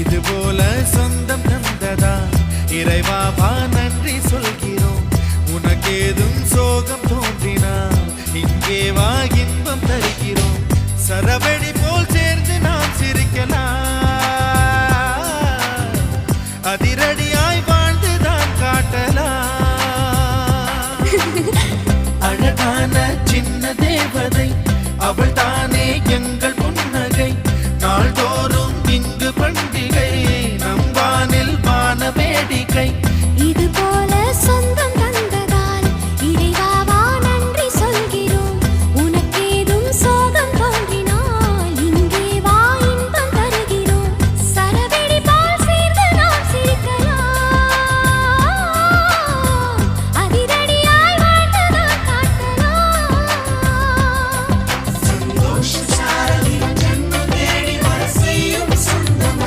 இது போல சொந்தம் தந்ததா இறைவா வா நன்றி சொல்கிறோம். உனக்கேதும் சோகம் தோன்றினா இங்கே வா இன்பம் தருகிறோம். சரவெடி போல் சேர்ந்து நாம் சிரிக்கலாம். அதிரடி